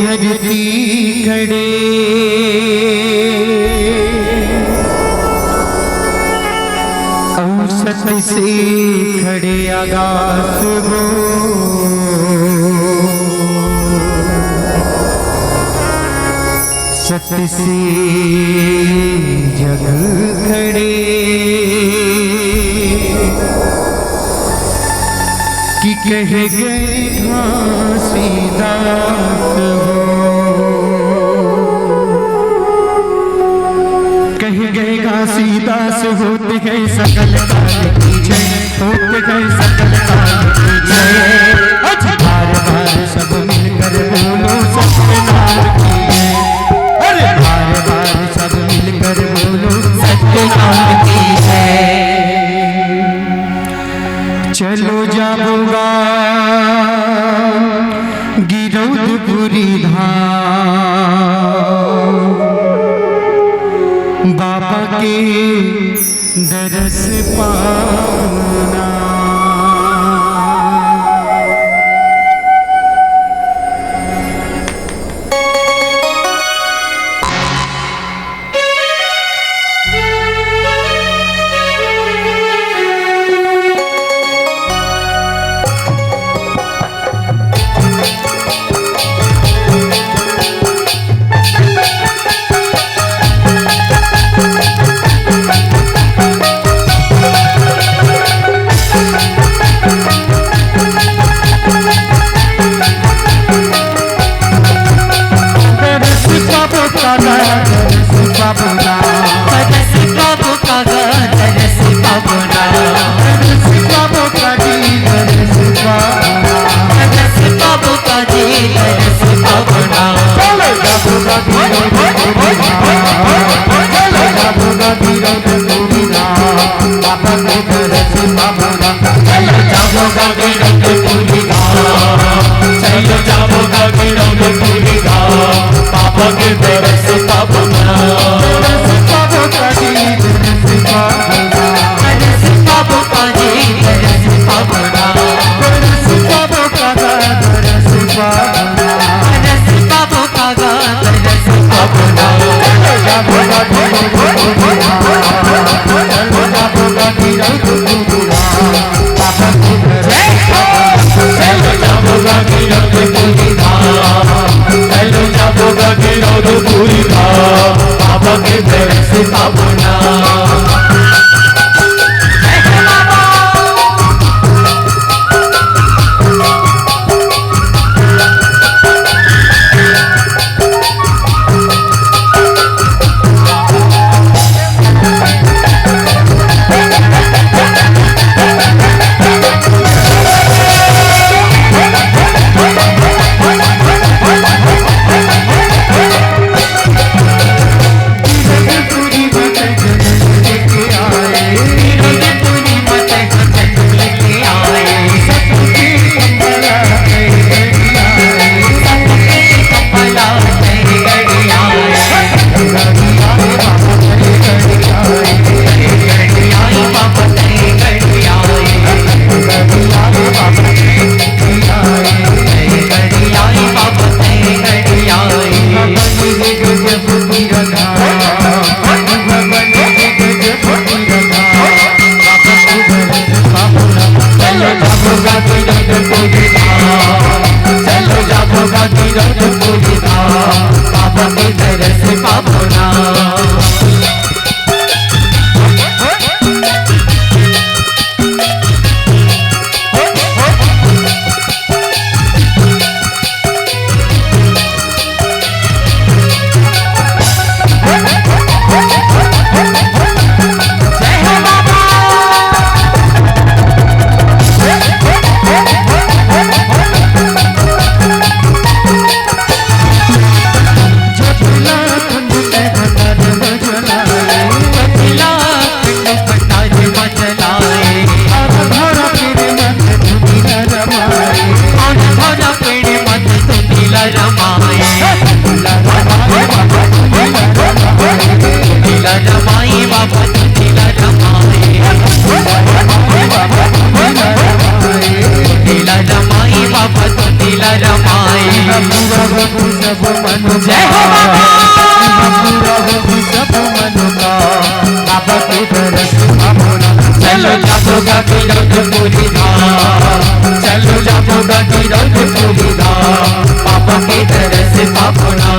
धरती खड़े औसत से खड़े आकाश हो, सत्य से जग खड़े कि कह गए घासीदास हो, कह गए घासीदास होते गए सकल काल की जय, होते गए सकल काल की जय। बार बार सब मिलकर बोलो सत्य नाम की जय, अरे बार बार सब मिलकर बोलो सत्य नाम की जय। चलो जाऊंगा गिरौदपुरी धाम, बाबा के दरस पाना। रमाए पूरा हो सब मन जय हो पूरा हो सब मन का बाबा के दरस पावना चलो जागो गाती रंग पूरी धाम चलो जागो गाती रंग पूरी धाम बाबा के दरस पावना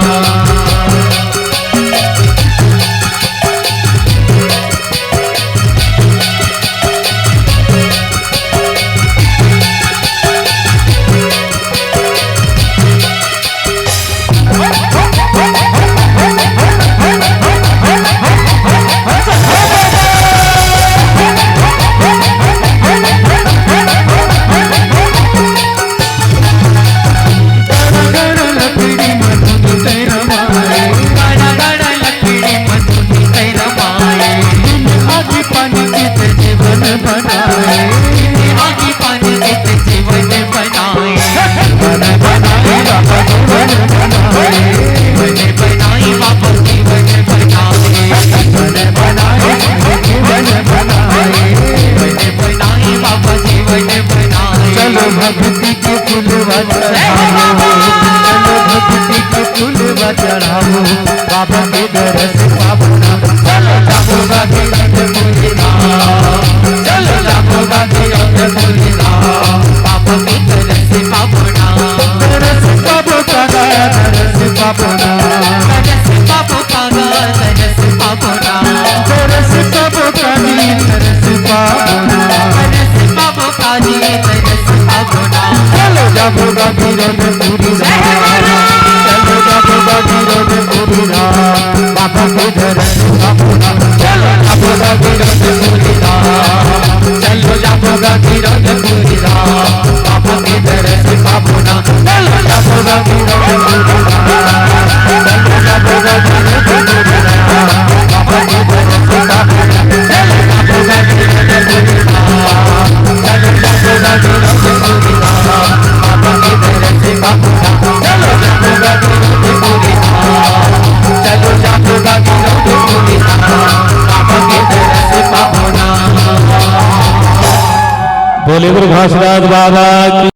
भक्ति के फूलवा चढ़ाओ चलो भक्ति के फूलवा चढ़ाओ बाबा के दरस पावना चलो जागो गाती रंग पूरी धाम चलो जागो गाती रंग पूरी धाम बाबा के दरस पावना दरस पावो कागा दरस पावना दरस पावो कागा दरस पावना दरस पावो कागी दरस पावना दरस पावो कागी दरस चलो जागो गाती रंग पूरी धाम चलो जागो गाती रंग पूरी धाम बाबा के दरस पावना चलो जागो गाती रंग पूरी धाम चलो जागो गाती रंग पूरी धाम बाबा के दरस पावना चलो जागो गाती रंग पूरी धाम चलो जागो गाती रंग पूरी धाम बाबा के दरस पावना चलो जागो गाती रंग पूरी धाम चलो जागो गाती रंग पूरी धाम बाबा के दरस पावना चलो जागो गाती रंग पूरी धाम चलो जागो गाती रंग पूरी धाम बाबा के दरस पावना। बोले गुरु घासराज बाबा की